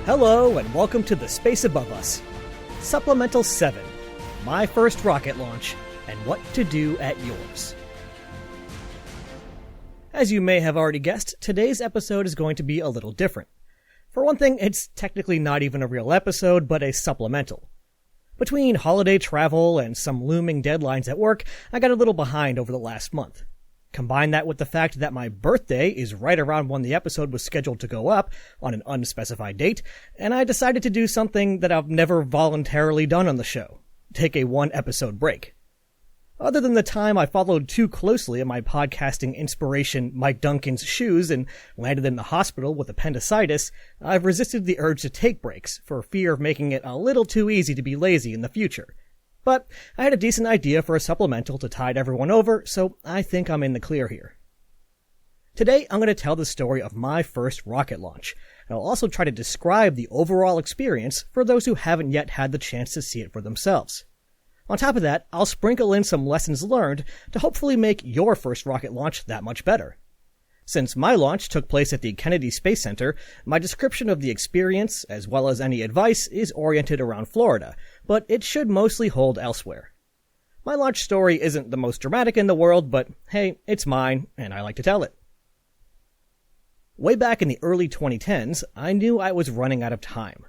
Hello and welcome to The Space Above Us. Supplemental 7, My First Rocket Launch, and What to Do at Yours. As you may have already guessed, today's episode is going to be a little different. For one thing, it's technically not even a real episode, but a supplemental. Between holiday travel and some looming deadlines at work, I got a little behind over the last month. Combine that with the fact that my birthday is right around when the episode was scheduled to go up, on an unspecified date, and I decided to do something that I've never voluntarily done on the show. Take a one-episode break. Other than the time I followed too closely in my podcasting inspiration Mike Duncan's shoes and landed in the hospital with appendicitis, I've resisted the urge to take breaks for fear of making it a little too easy to be lazy in the future. But I had a decent idea for a supplemental to tide everyone over, so I think I'm in the clear here. Today, I'm going to tell the story of my first rocket launch, and I'll also try to describe the overall experience for those who haven't yet had the chance to see it for themselves. On top of that, I'll sprinkle in some lessons learned to hopefully make your first rocket launch that much better. Since my launch took place at the Kennedy Space Center, my description of the experience, as well as any advice, is oriented around Florida, but it should mostly hold elsewhere. My launch story isn't the most dramatic in the world, but hey, it's mine, and I like to tell it. Way back in the early 2010s, I knew I was running out of time.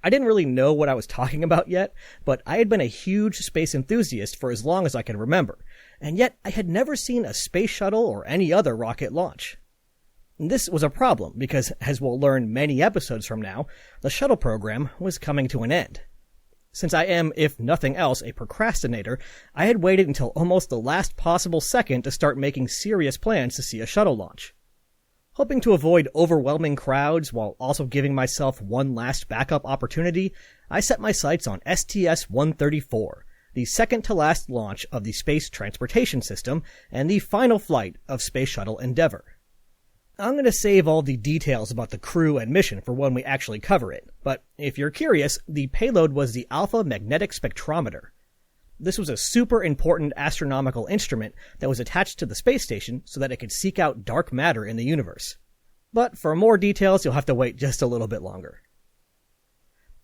I didn't really know what I was talking about yet, but I had been a huge space enthusiast for as long as I can remember, and yet I had never seen a space shuttle or any other rocket launch. And this was a problem because, as we'll learn many episodes from now, the shuttle program was coming to an end. Since I am, if nothing else, a procrastinator, I had waited until almost the last possible second to start making serious plans to see a shuttle launch. Hoping to avoid overwhelming crowds while also giving myself one last backup opportunity, I set my sights on STS-134, the second-to-last launch of the Space Transportation System and the final flight of Space Shuttle Endeavour. I'm going to save all the details about the crew and mission for when we actually cover it, but if you're curious, the payload was the Alpha Magnetic Spectrometer. This was a super important astronomical instrument that was attached to the space station so that it could seek out dark matter in the universe. But for more details, you'll have to wait just a little bit longer.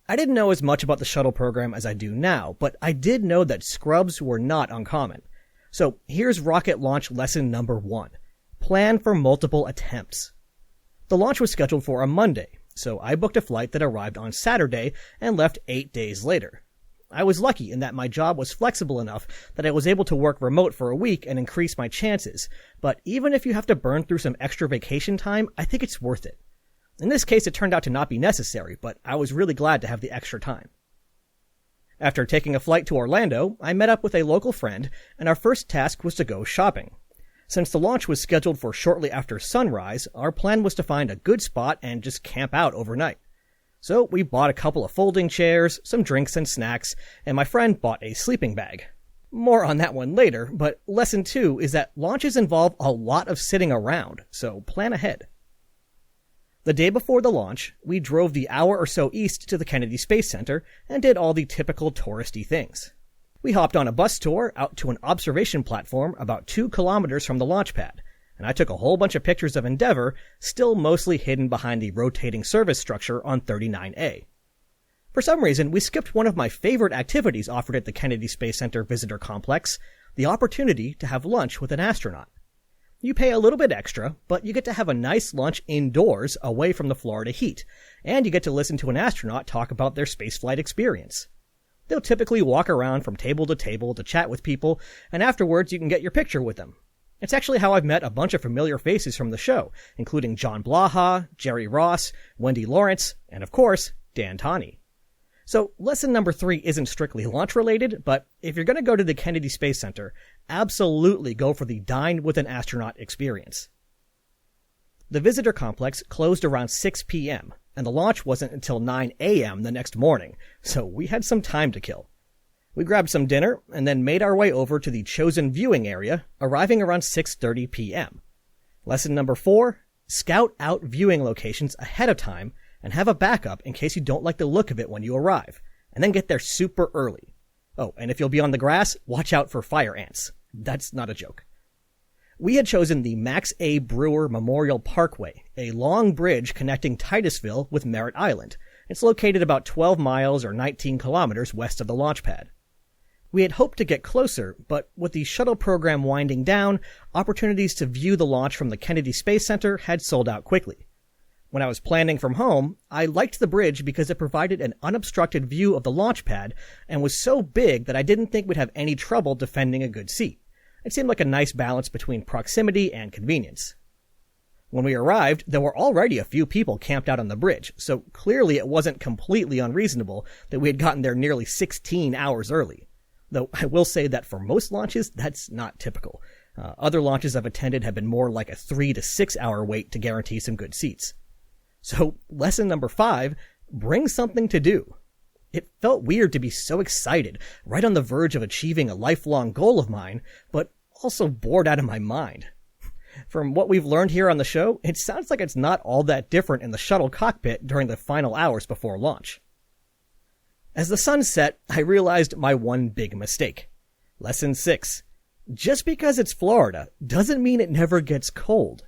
I didn't know as much about the shuttle program as I do now, but I did know that scrubs were not uncommon. So here's rocket launch lesson number 1. Plan for multiple attempts. The launch was scheduled for a Monday, so I booked a flight that arrived on Saturday and left 8 days later. I was lucky in that my job was flexible enough that I was able to work remote for a week and increase my chances, but even if you have to burn through some extra vacation time, I think it's worth it. In this case, it turned out to not be necessary, but I was really glad to have the extra time. After taking a flight to Orlando, I met up with a local friend, and our first task was to go shopping. Since the launch was scheduled for shortly after sunrise, our plan was to find a good spot and just camp out overnight. So we bought a couple of folding chairs, some drinks and snacks, and my friend bought a sleeping bag. More on that one later, but lesson 2 is that launches involve a lot of sitting around, so plan ahead. The day before the launch, we drove the hour or so east to the Kennedy Space Center and did all the typical touristy things. We hopped on a bus tour out to an observation platform about 2 kilometers from the launch pad, and I took a whole bunch of pictures of Endeavour, still mostly hidden behind the rotating service structure on 39A. For some reason, we skipped one of my favorite activities offered at the Kennedy Space Center Visitor Complex, the opportunity to have lunch with an astronaut. You pay a little bit extra, but you get to have a nice lunch indoors away from the Florida heat, and you get to listen to an astronaut talk about their spaceflight experience. They'll typically walk around from table to chat with people, and afterwards you can get your picture with them. It's actually how I've met a bunch of familiar faces from the show, including John Blaha, Jerry Ross, Wendy Lawrence, and of course, Dan Tawney. So lesson number 3 isn't strictly launch related, but if you're going to go to the Kennedy Space Center, absolutely go for the Dine with an Astronaut experience. The visitor complex closed around 6 p.m., and the launch wasn't until 9 a.m. the next morning, so we had some time to kill. We grabbed some dinner and then made our way over to the chosen viewing area, arriving around 6:30 p.m. Lesson number 4, scout out viewing locations ahead of time and have a backup in case you don't like the look of it when you arrive, and then get there super early. Oh, and if you'll be on the grass, watch out for fire ants. That's not a joke. We had chosen the Max A. Brewer Memorial Parkway, a long bridge connecting Titusville with Merritt Island, It's located about 12 miles or 19 kilometers west of the launch pad. We had hoped to get closer, but with the shuttle program winding down, opportunities to view the launch from the Kennedy Space Center had sold out quickly. When I was planning from home, I liked the bridge because it provided an unobstructed view of the launch pad and was so big that I didn't think we'd have any trouble defending a good seat. It seemed like a nice balance between proximity and convenience. When we arrived, there were already a few people camped out on the bridge, so clearly it wasn't completely unreasonable that we had gotten there nearly 16 hours early. Though I will say that for most launches, that's not typical. Other launches I've attended have been more like a 3 to 6 hour wait to guarantee some good seats. So, lesson number 5, bring something to do. It felt weird to be so excited, right on the verge of achieving a lifelong goal of mine, but also bored out of my mind. From what we've learned here on the show, it sounds like it's not all that different in the shuttle cockpit during the final hours before launch. As the sun set, I realized my one big mistake. Lesson 6. Just because it's Florida doesn't mean it never gets cold.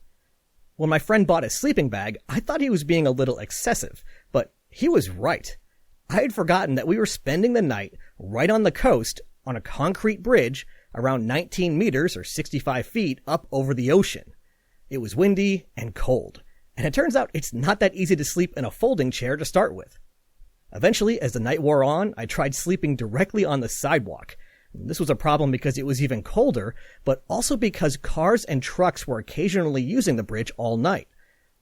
When my friend bought his sleeping bag, I thought he was being a little excessive, but he was right. I had forgotten that we were spending the night right on the coast on a concrete bridge around 19 meters or 65 feet up over the ocean. It was windy and cold, and it turns out it's not that easy to sleep in a folding chair to start with. Eventually, as the night wore on, I tried sleeping directly on the sidewalk. This was a problem because it was even colder, but also because cars and trucks were occasionally using the bridge all night.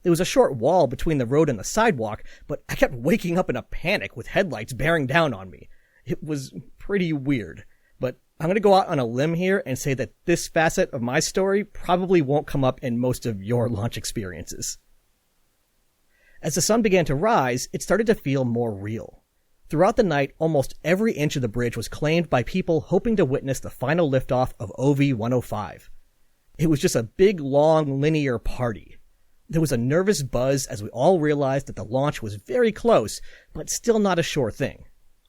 There was a short wall between the road and the sidewalk, but I kept waking up in a panic with headlights bearing down on me. It was pretty weird, but I'm going to go out on a limb here and say that this facet of my story probably won't come up in most of your launch experiences. As the sun began to rise, it started to feel more real. Throughout the night, almost every inch of the bridge was claimed by people hoping to witness the final liftoff of OV-105. It was just a big, long, linear party. There was a nervous buzz as we all realized that the launch was very close, but still not a sure thing.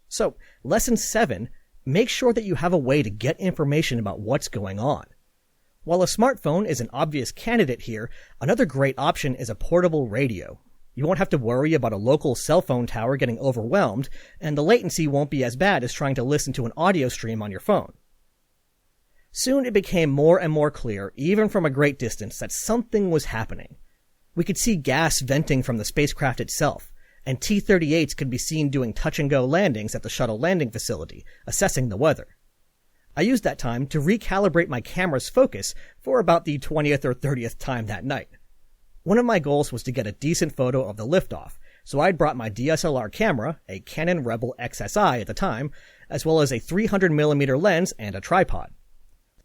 So, lesson 7, make sure that you have a way to get information about what's going on. While a smartphone is an obvious candidate here, another great option is a portable radio. You won't have to worry about a local cell phone tower getting overwhelmed, and the latency won't be as bad as trying to listen to an audio stream on your phone. Soon it became more and more clear, even from a great distance, that something was happening. We could see gas venting from the spacecraft itself, and T-38s could be seen doing touch-and-go landings at the shuttle landing facility, assessing the weather. I used that time to recalibrate my camera's focus for about the 20th or 30th time that night. One of my goals was to get a decent photo of the liftoff, so I'd brought my DSLR camera, a Canon Rebel XSI at the time, as well as a 300mm lens and a tripod.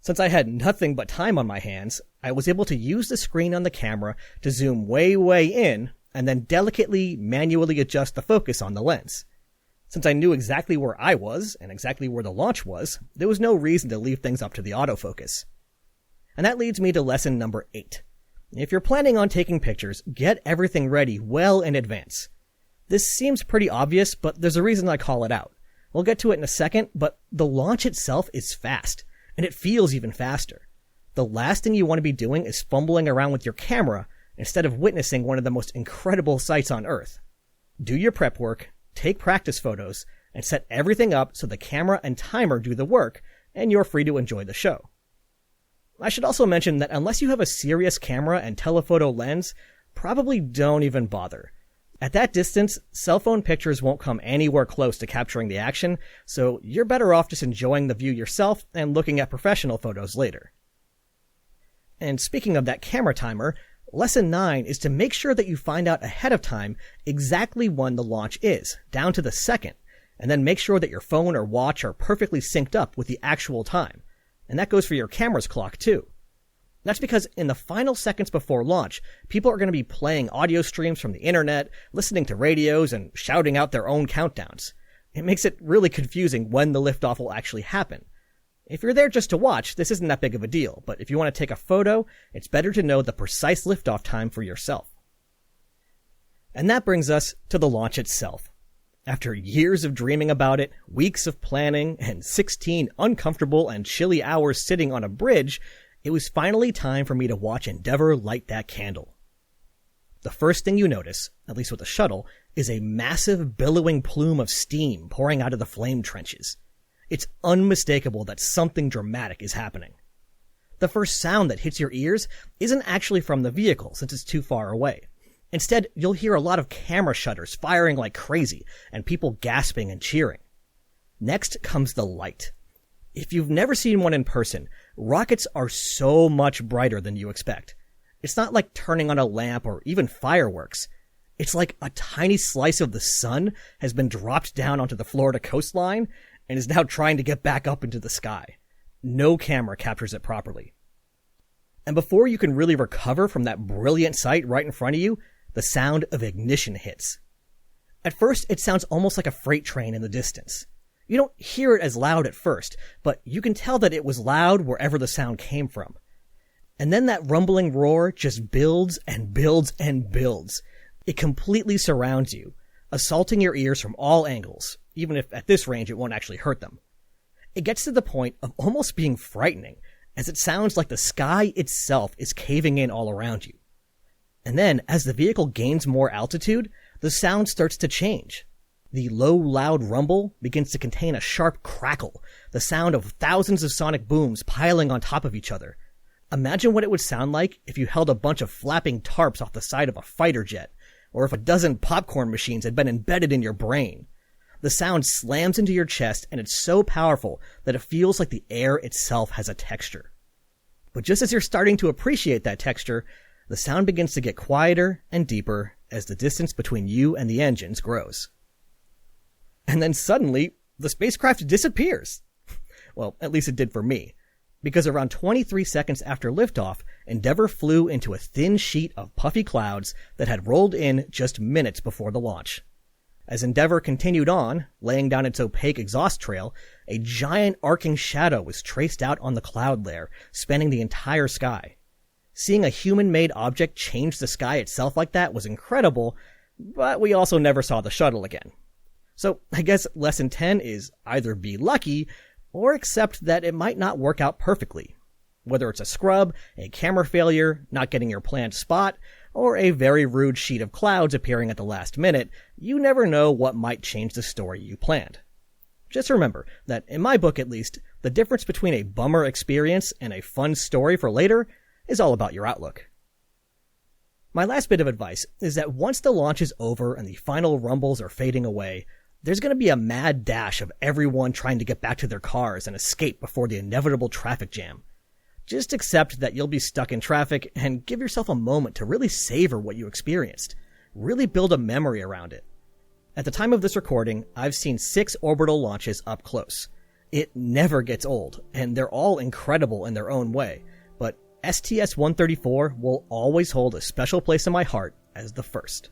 Since I had nothing but time on my hands, I was able to use the screen on the camera to zoom way in, and then delicately, manually adjust the focus on the lens. Since I knew exactly where I was, and exactly where the launch was, there was no reason to leave things up to the autofocus. And that leads me to lesson number 8. If you're planning on taking pictures, get everything ready well in advance. This seems pretty obvious, but there's a reason I call it out. We'll get to it in a second, but the launch itself is fast, and it feels even faster. The last thing you want to be doing is fumbling around with your camera instead of witnessing one of the most incredible sights on Earth. Do your prep work, take practice photos, and set everything up so the camera and timer do the work, and you're free to enjoy the show. I should also mention that unless you have a serious camera and telephoto lens, probably don't even bother. At that distance, cell phone pictures won't come anywhere close to capturing the action, so you're better off just enjoying the view yourself and looking at professional photos later. And speaking of that camera timer, lesson 9 is to make sure that you find out ahead of time exactly when the launch is, down to the second, and then make sure that your phone or watch are perfectly synced up with the actual time. And that goes for your camera's clock too. That's because in the final seconds before launch, people are going to be playing audio streams from the internet, listening to radios, and shouting out their own countdowns. It makes it really confusing when the liftoff will actually happen. If you're there just to watch, this isn't that big of a deal, but if you want to take a photo, it's better to know the precise liftoff time for yourself. And that brings us to the launch itself. After years of dreaming about it, weeks of planning, and 16 uncomfortable and chilly hours sitting on a bridge, it was finally time for me to watch Endeavour light that candle. the first thing you notice, at least with the shuttle, is a massive billowing plume of steam pouring out of the flame trenches. It's unmistakable that something dramatic is happening. The first sound that hits your ears isn't actually from the vehicle, since it's too far away. Instead, you'll hear a lot of camera shutters firing like crazy, and people gasping and cheering. Next comes the light. If you've never seen one in person, rockets are so much brighter than you expect. It's not like turning on a lamp or even fireworks. It's like a tiny slice of the sun has been dropped down onto the Florida coastline and is now trying to get back up into the sky. No camera captures it properly. And before you can really recover from that brilliant sight right in front of you, the sound of ignition hits. At first, it sounds almost like a freight train in the distance. You don't hear it as loud at first, but you can tell that it was loud wherever the sound came from. And then that rumbling roar just builds and builds and builds. It completely surrounds you, assaulting your ears from all angles, even if at this range it won't actually hurt them. It gets to the point of almost being frightening, as it sounds like the sky itself is caving in all around you. And then, as the vehicle gains more altitude, the sound starts to change. The low, loud rumble begins to contain a sharp crackle, the sound of thousands of sonic booms piling on top of each other. Imagine what it would sound like if you held a bunch of flapping tarps off the side of a fighter jet, or if a dozen popcorn machines had been embedded in your brain. The sound slams into your chest, and it's so powerful that it feels like the air itself has a texture. But just as you're starting to appreciate that texture, the sound begins to get quieter and deeper as the distance between you and the engines grows. And then suddenly, the spacecraft disappears. Well, at least it did for me. Because around 23 seconds after liftoff, Endeavour flew into a thin sheet of puffy clouds that had rolled in just minutes before the launch. As Endeavour continued on, laying down its opaque exhaust trail, a giant arcing shadow was traced out on the cloud layer, spanning the entire sky. Seeing a human-made object change the sky itself like that was incredible, but we also never saw the shuttle again. So I guess lesson 10 is either be lucky, or accept that it might not work out perfectly. Whether it's a scrub, a camera failure, not getting your planned spot, or a very rude sheet of clouds appearing at the last minute, you never know what might change the story you planned. Just remember that, in my book at least, the difference between a bummer experience and a fun story for later is all about your outlook. My last bit of advice is that once the launch is over and the final rumbles are fading away, there's going to be a mad dash of everyone trying to get back to their cars and escape before the inevitable traffic jam. Just accept that you'll be stuck in traffic and give yourself a moment to really savor what you experienced. Really build a memory around it. At the time of this recording, I've seen 6 orbital launches up close. It never gets old, and they're all incredible in their own way, but STS-134 will always hold a special place in my heart as the first.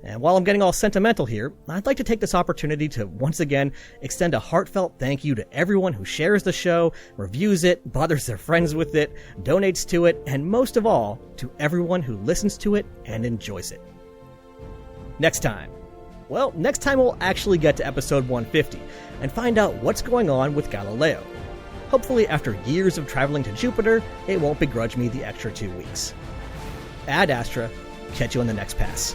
And while I'm getting all sentimental here, I'd like to take this opportunity to once again extend a heartfelt thank you to everyone who shares the show, reviews it, bothers their friends with it, donates to it, and most of all, to everyone who listens to it and enjoys it. Next time we'll actually get to episode 150 and find out what's going on with Galileo. Hopefully after years of traveling to Jupiter, it won't begrudge me the extra 2 weeks. Ad Astra, catch you on the next pass.